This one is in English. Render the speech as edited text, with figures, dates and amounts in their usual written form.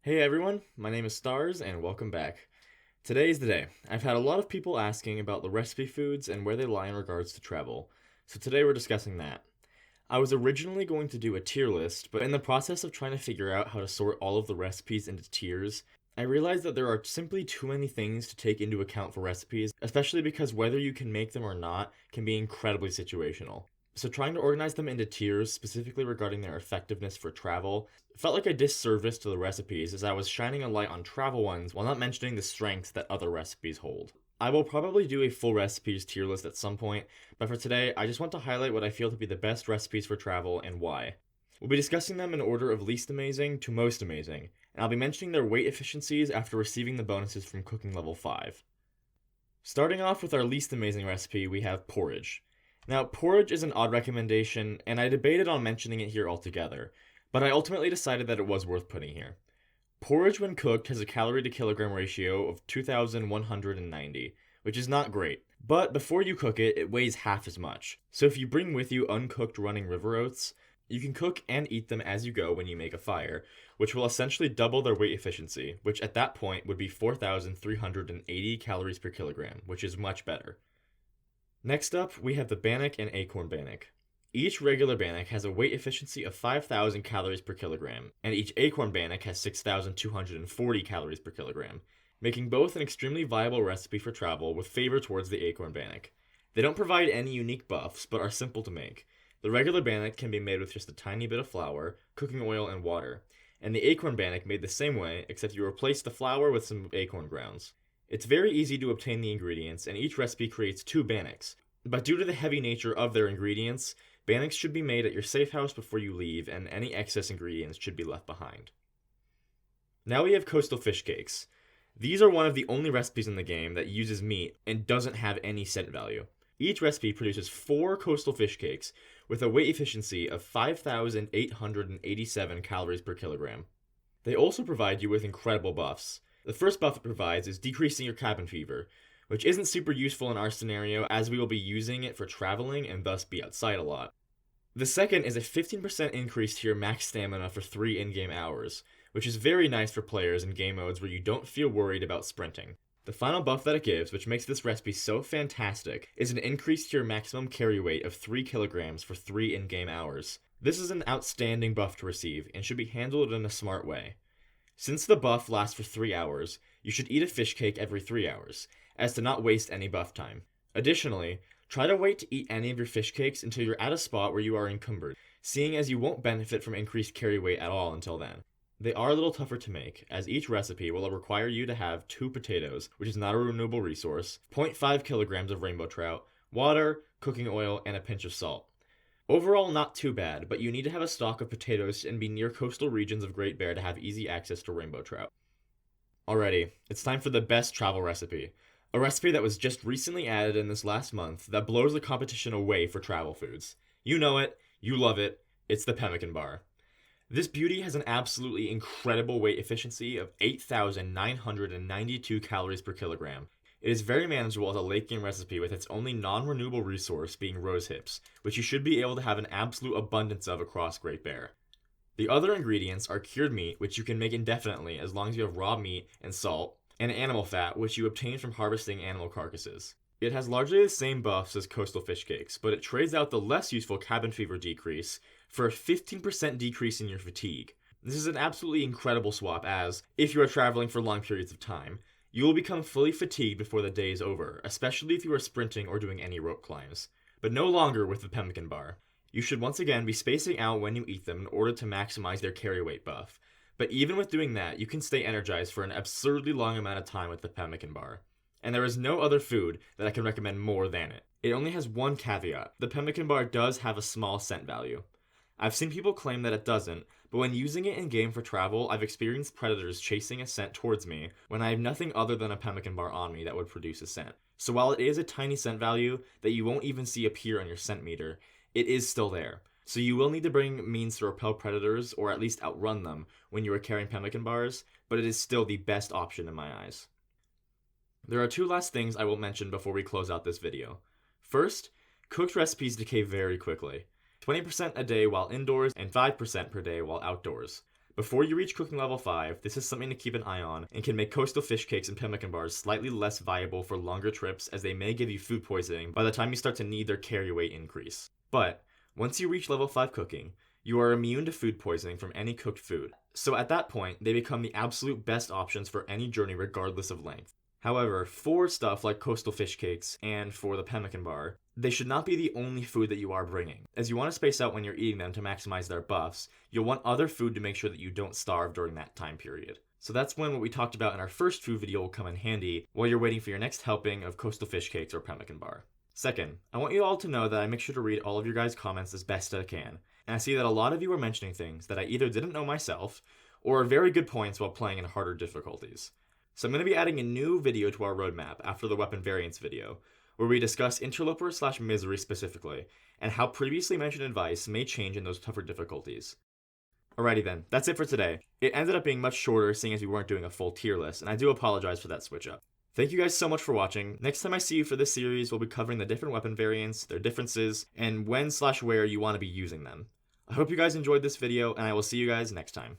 Hey everyone, my name is Stars and welcome back. Today is the day. I've had a lot of people asking about the recipe foods and where they lie in regards to travel, so today we're discussing that. I was originally going to do a tier list, but in the process of trying to figure out how to sort all of the recipes into tiers, I realized that there are simply too many things to take into account for recipes, especially because whether you can make them or not can be incredibly situational. So trying to organize them into tiers, specifically regarding their effectiveness for travel, felt like a disservice to the recipes as I was shining a light on travel ones while not mentioning the strengths that other recipes hold. I will probably do a full recipes tier list at some point, but for today, I just want to highlight what I feel to be the best recipes for travel and why. We'll be discussing them in order of least amazing to most amazing, and I'll be mentioning their weight efficiencies after receiving the bonuses from cooking level 5. Starting off with our least amazing recipe, we have porridge. Now, porridge is an odd recommendation, and I debated on mentioning it here altogether, but I ultimately decided that it was worth putting here. Porridge, when cooked, has a calorie to kilogram ratio of 2,190, which is not great. But before you cook it, it weighs half as much. So if you bring with you uncooked running river oats, you can cook and eat them as you go when you make a fire, which will essentially double their weight efficiency, which at that point would be 4,380 calories per kilogram, which is much better. Next up, we have the Banic and acorn Banic. Each regular Banic has a weight efficiency of 5,000 calories per kilogram, and each acorn Banic has 6,240 calories per kilogram, making both an extremely viable recipe for travel with favor towards the acorn Banic. They don't provide any unique buffs, but are simple to make. The regular Bannock can be made with just a tiny bit of flour, cooking oil, and water, and the acorn Bannock made the same way, except you replace the flour with some acorn grounds. It's very easy to obtain the ingredients, and each recipe creates 2 Bannocks. But due to the heavy nature of their ingredients, Bannocks should be made at your safe house before you leave, and any excess ingredients should be left behind. Now we have coastal fish cakes. These are one of the only recipes in the game that uses meat and doesn't have any scent value. Each recipe produces 4 coastal fish cakes with a weight efficiency of 5,887 calories per kilogram. They also provide you with incredible buffs. The first buff it provides is decreasing your cabin fever, which isn't super useful in our scenario as we will be using it for traveling and thus be outside a lot. The second is a 15% increase to your max stamina for 3 in-game hours, which is very nice for players in game modes where you don't feel worried about sprinting. The final buff that it gives, which makes this recipe so fantastic, is an increase to your maximum carry weight of 3 kilograms for 3 in-game hours. This is an outstanding buff to receive and should be handled in a smart way. Since the buff lasts for 3 hours, you should eat a fish cake every 3 hours, as to not waste any buff time. Additionally, try to wait to eat any of your fish cakes until you're at a spot where you are encumbered, seeing as you won't benefit from increased carry weight at all until then. They are a little tougher to make, as each recipe will require you to have 2 potatoes, which is not a renewable resource, 0.5 kilograms of rainbow trout, water, cooking oil, and a pinch of salt. Overall, not too bad, but you need to have a stock of potatoes and be near coastal regions of Great Bear to have easy access to rainbow trout. Alrighty, it's time for the best travel recipe. A recipe that was just recently added in this last month that blows the competition away for travel foods. You know it, you love it, it's the Pemmican bar. This beauty has an absolutely incredible weight efficiency of 8,992 calories per kilogram. It is very manageable as a late game recipe with its only non-renewable resource being rose hips, which you should be able to have an absolute abundance of across Great Bear. The other ingredients are cured meat, which you can make indefinitely as long as you have raw meat and salt, and animal fat, which you obtain from harvesting animal carcasses. It has largely the same buffs as coastal fish cakes, but it trades out the less useful cabin fever decrease for a 15% decrease in your fatigue. This is an absolutely incredible swap as, if you are traveling for long periods of time, you will become fully fatigued before the day is over, especially if you are sprinting or doing any rope climbs. But no longer with the Pemmican bar. You should once again be spacing out when you eat them in order to maximize their carry weight buff. But even with doing that, you can stay energized for an absurdly long amount of time with the Pemmican bar. And there is no other food that I can recommend more than it. It only has one caveat. The Pemmican bar does have a small scent value. I've seen people claim that it doesn't, but when using it in-game for travel, I've experienced predators chasing a scent towards me when I have nothing other than a Pemmican bar on me that would produce a scent. So while it is a tiny scent value that you won't even see appear on your scent meter, it is still there. So you will need to bring means to repel predators, or at least outrun them, when you are carrying Pemmican bars, but it is still the best option in my eyes. There are 2 last things I will mention before we close out this video. First, cooked recipes decay very quickly. 20% a day while indoors and 5% per day while outdoors. Before you reach cooking level 5, this is something to keep an eye on and can make coastal fish cakes and pemmican bars slightly less viable for longer trips, as they may give you food poisoning by the time you start to need their carry weight increase. But once you reach level 5 cooking, you are immune to food poisoning from any cooked food. So at that point, they become the absolute best options for any journey regardless of length. However, for stuff like coastal fish cakes and for the pemmican bar, they should not be the only food that you are bringing, as you want to space out when you're eating them to maximize their buffs. You'll want other food to make sure that you don't starve during that time period. So that's when what we talked about in our first food video will come in handy while you're waiting for your next helping of coastal fish cakes or pemmican bar. Second, I want you all to know that I make sure to read all of your guys' comments as best I can, and I see that a lot of you are mentioning things that I either didn't know myself or are very good points while playing in harder difficulties. So I'm going to be adding a new video to our roadmap after the weapon variants video, where we discuss interloper/misery specifically, and how previously mentioned advice may change in those tougher difficulties. Alrighty then, that's it for today. It ended up being much shorter seeing as we weren't doing a full tier list, and I do apologize for that switch up. Thank you guys so much for watching. Next time I see you for this series, we'll be covering the different weapon variants, their differences, and when/where you want to be using them. I hope you guys enjoyed this video, and I will see you guys next time.